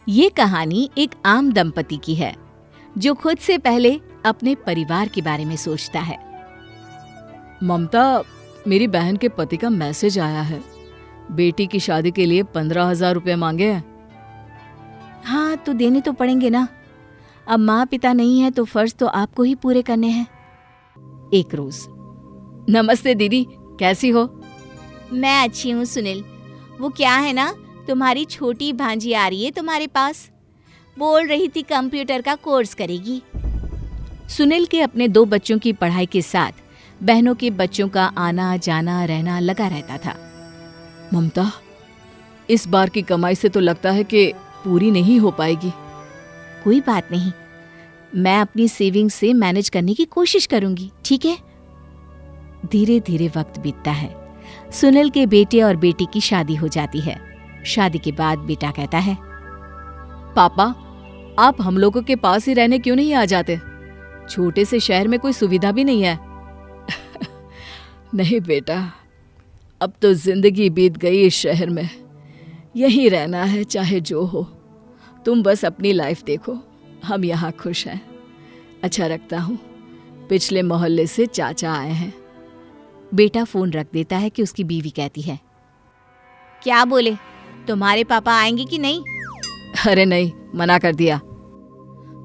ये कहानी एक आम दंपति की है जो खुद से पहले अपने परिवार के बारे में सोचता है। ममता, मेरी बहन के पति का मैसेज आया है। बेटी की शादी के लिए 15,000 रुपए मांगे हैं। हाँ, तो देने तो पड़ेंगे ना। अब माँ पिता नहीं है तो फर्ज तो आपको ही पूरे करने हैं। एक रोज। नमस्ते दीदी, कैसी हो? मैं अच्छी हूँ सुनील। वो क्या है ना, तुम्हारी छोटी भांजी आ रही है तुम्हारे पास। बोल रही थी कंप्यूटर का कोर्स करेगी। सुनील के अपने 2 बच्चों की पढ़ाई के साथ बहनों के बच्चों का आना जाना रहना लगा रहता था। ममता, इस बार की कमाई से तो लगता है कि पूरी नहीं हो पाएगी। कोई बात नहीं, मैं अपनी सेविंग से मैनेज करने की कोशिश करूंगी, ठीक है? धीरे धीरे वक्त बीतता है। सुनील के बेटे और बेटी की शादी हो जाती है। शादी के बाद बेटा कहता है, पापा, आप हम लोगों के पास ही रहने क्यों नहीं आ जाते? छोटे से शहर में कोई सुविधा भी नहीं है। नहीं बेटा, अब तो जिंदगी बीत गई इस शहर में। यहीं रहना है चाहे जो हो। तुम बस अपनी लाइफ देखो, हम यहाँ खुश हैं। अच्छा रखता हूँ, पिछले मोहल्ले से चाचा आए हैं। बेटा फोन रख देता है कि उसकी बीवी कहती है, क्या बोले, तुम्हारे पापा आएंगे कि नहीं? अरे नहीं, मना कर दिया।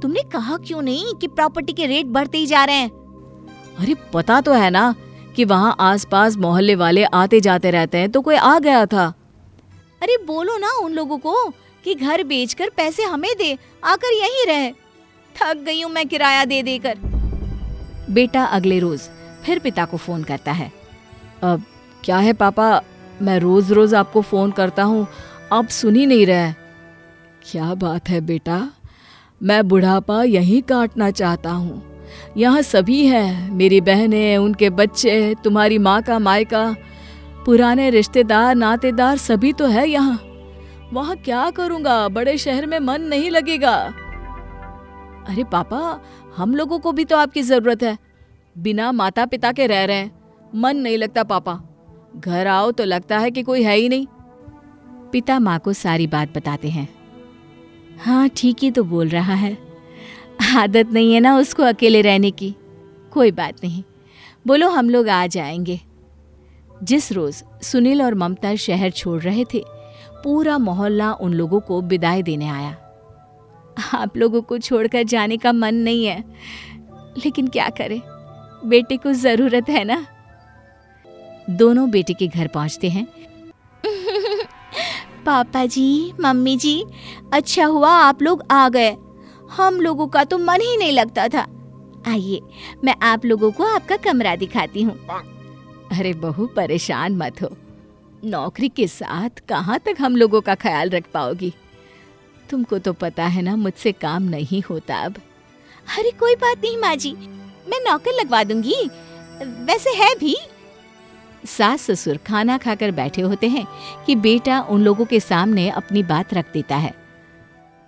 तुमने कहा क्यों नहीं कि प्रॉपर्टी के रेट बढ़ते ही जा रहे हैं? अरे पता तो है ना कि वहाँ आसपास मोहल्ले वाले आते जाते रहते हैं, तो कोई आ गया था। अरे बोलो ना उन लोगों को कि घर बेचकर पैसे हमें दे, आकर यहीं रहे। थक गई हूँ मैं किराया दे देकर। बेटा अगले रोज फिर पिता को फोन करता है। अब क्या है पापा, मैं रोज रोज आपको फोन करता हूँ, आप सुन ही नहीं रहे। क्या बात है बेटा, मैं बुढ़ापा यहीं काटना चाहता हूँ। यहाँ सभी हैं, मेरी बहनें, उनके बच्चे, तुम्हारी माँ का मायका, पुराने रिश्तेदार नातेदार सभी तो है यहाँ। वहाँ क्या करूँगा, बड़े शहर में मन नहीं लगेगा। अरे पापा, हम लोगों को भी तो आपकी जरूरत है। बिना माता पिता के रह रहे हैं, मन नहीं लगता पापा। घर आओ तो लगता है कि कोई है ही नहीं। पिता माँ को सारी बात बताते हैं। हाँ, ठीक ही तो बोल रहा है। आदत नहीं है ना उसको अकेले रहने की। कोई बात नहीं, बोलो हम लोग आ जाएंगे। जिस रोज सुनील और ममता शहर छोड़ रहे थे, पूरा मोहल्ला उन लोगों को विदाई देने आया। आप लोगों को छोड़कर जाने का मन नहीं है, लेकिन क्या करें, बेटे को जरूरत है ना। दोनों बेटे के घर पहुंचते हैं। पापा जी, मम्मी जी, अच्छा हुआ आप लोग आ गए। हम लोगों का तो मन ही नहीं लगता था। आइए, मैं आप लोगों को आपका कमरा दिखाती हूँ। अरे बहू, परेशान मत हो। नौकरी के साथ कहाँ तक हम लोगों का ख्याल रख पाओगी? तुमको तो पता है ना, मुझसे काम नहीं होता अब। अरे कोई बात नहीं माँ जी, मैं नौकर लगवा दूंगी। वैसे है भी। सास ससुर खाना खाकर बैठे होते हैं कि बेटा उन लोगों के सामने अपनी बात रख देता है।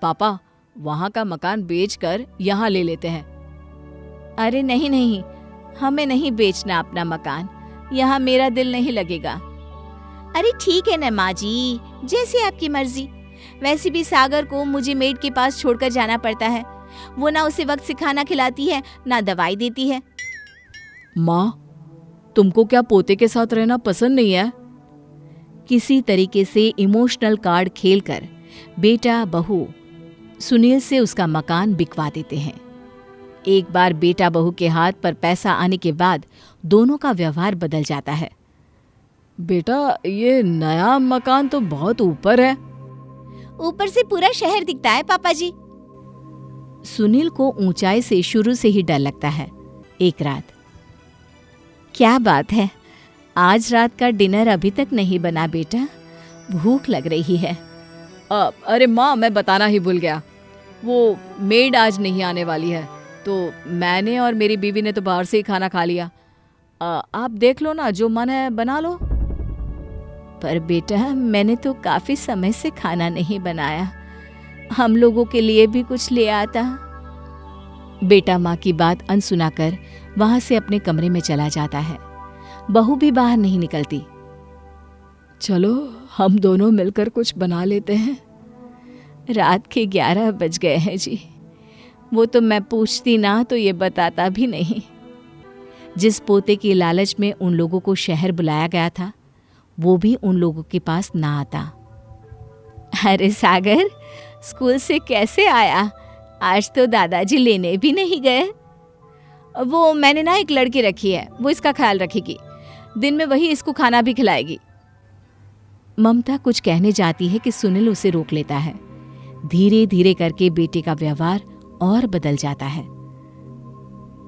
पापा, वहाँ का मकान बेचकर यहाँ ले लेते हैं। अरे नहीं नहीं, हमें नहीं बेचना अपना मकान, यहाँ मेरा दिल नहीं लगेगा। अरे ठीक है ना माँ जी, जैसे आपकी मर्जी। वैसे भी सागर को मुझे मेड के पास छोड़कर जाना पड़ता है। वो ना उसे वक्त से खाना खिलाती है, ना दवाई देती है। माँ, तुमको क्या पोते के साथ रहना पसंद नहीं है? किसी तरीके से इमोशनल कार्ड खेलकर बेटा बहू सुनील से उसका मकान बिकवा देते हैं। एक बार बेटा बहू के हाथ पर पैसा आने के बाद दोनों का व्यवहार बदल जाता है। बेटा, ये नया मकान तो बहुत ऊपर है। ऊपर से पूरा शहर दिखता है पापा जी। सुनील को ऊंचाई से शुरू से ही डर लगता है। एक रात, क्या बात है, आज रात का डिनर अभी तक नहीं बना बेटा? भूख लग रही है। अरे माँ, मैं बताना ही भूल गया। वो मेड आज नहीं आने वाली है, तो मैंने और मेरी बीवी ने तो बाहर से ही खाना खा लिया। आप देख लो ना, जो मन है बना लो। पर बेटा, मैंने तो काफी समय से खाना नहीं बनाया, हम लोगों के लिए भी कुछ ले आता। बेटा माँ की बात अनसुना कर वहां से अपने कमरे में चला जाता है। बहू भी बाहर नहीं निकलती। चलो हम दोनों मिलकर कुछ बना लेते हैं। रात के 11 बज गए हैं जी। वो तो मैं पूछती ना तो ये बताता भी नहीं। जिस पोते की लालच में उन लोगों को शहर बुलाया गया था, वो भी उन लोगों के पास ना आता। अरे सागर, स्कूल से कैसे आया? आज तो दादाजी लेने भी नहीं गए। वो मैंने ना एक लड़की रखी है, वो इसका ख्याल रखेगी। दिन में वही इसको खाना भी खिलाएगी। ममता कुछ कहने जाती है कि सुनील उसे रोक लेता है। धीरे धीरे करके बेटे का व्यवहार और बदल जाता है।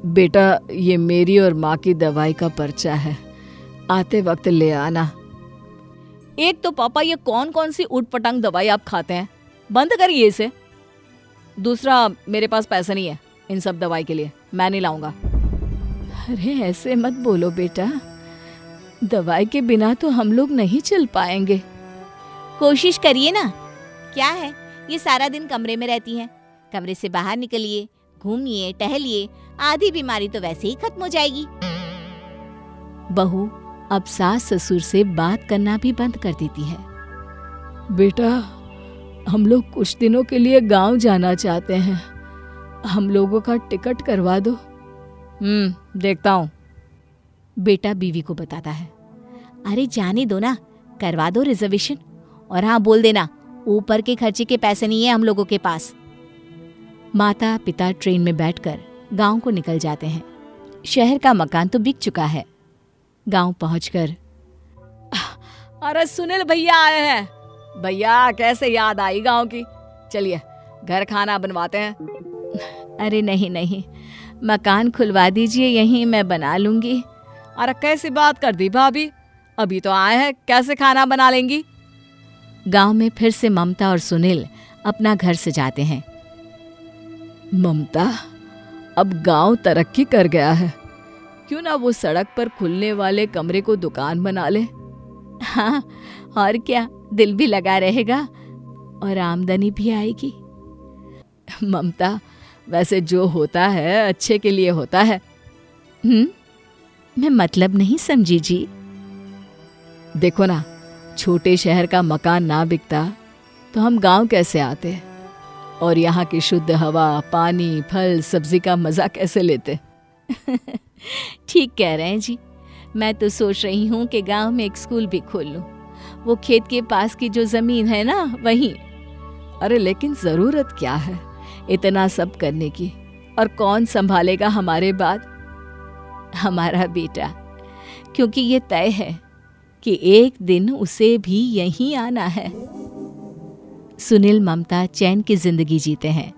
बेटा, ये मेरी और माँ की दवाई का पर्चा है, आते वक्त ले आना। एक तो पापा, ये कौन कौन सी उटपटांग दवाई आप खाते हैं? बंद करिए इसे। दूसरा, मेरे पास पैसा नहीं है इन सब दवाई के लिए, मैं नहीं लाऊंगा। अरे ऐसे मत बोलो बेटा, दवाई के बिना तो हम लोग नहीं चल पाएंगे। कोशिश करिए ना। क्या है, ये सारा दिन कमरे में रहती हैं। कमरे से बाहर निकलिए, घूमिए, टहलिए, आधी बीमारी तो वैसे ही खत्म हो जाएगी। बहू अब सास ससुर से बात करना भी बंद कर देती है। बेटा, हम लोग कुछ दिनों के लिए गांव जाना चाहते हैं, हम लोगों का टिकट करवा दो। देखता हूँ। बेटा बीवी को बताता है। अरे जाने दो ना, करवा दो रिजर्वेशन। और हाँ, बोल देना ऊपर के खर्चे के पैसे नहीं है हम लोगों के पास। माता पिता ट्रेन में बैठकर गांव को निकल जाते हैं। शहर का मकान तो बिक चुका है। गांव पहुंचकर, अरे सुनील भैया आए हैं। भैया, कैसे याद आई गांव की? चलिए घर खाना बनवाते हैं। अरे नहीं नहीं, मकान खुलवा दीजिए, यहीं मैं बना लूंगी। अरे कैसी बात कर दी भाभी, अभी तो आए हैं, कैसे खाना बना लेंगी? गांव में फिर से ममता और सुनील अपना घर सजाते हैं। ममता, अब गांव तरक्की कर गया है, क्यों ना वो सड़क पर खुलने वाले कमरे को दुकान बना ले। हाँ, और क्या, दिल भी लगा रहेगा और आमदनी भी आएगी। ममता, वैसे जो होता है अच्छे के लिए होता है। मैं मतलब नहीं समझी जी। देखो ना, छोटे शहर का मकान ना बिकता तो हम गांव कैसे आते, और यहाँ की शुद्ध हवा, पानी, फल, सब्जी का मजा कैसे लेते। ठीक कह रहे हैं जी। मैं तो सोच रही हूँ कि गांव में एक स्कूल भी खोल लूँ, वो खेत के पास की जो जमीन है ना, वहीं। अरे लेकिन जरूरत क्या है इतना सब करने की, और कौन संभालेगा हमारे बाद? हमारा बेटा, क्योंकि ये तय है कि एक दिन उसे भी यहीं आना है। सुनील ममता चैन की जिंदगी जीते हैं।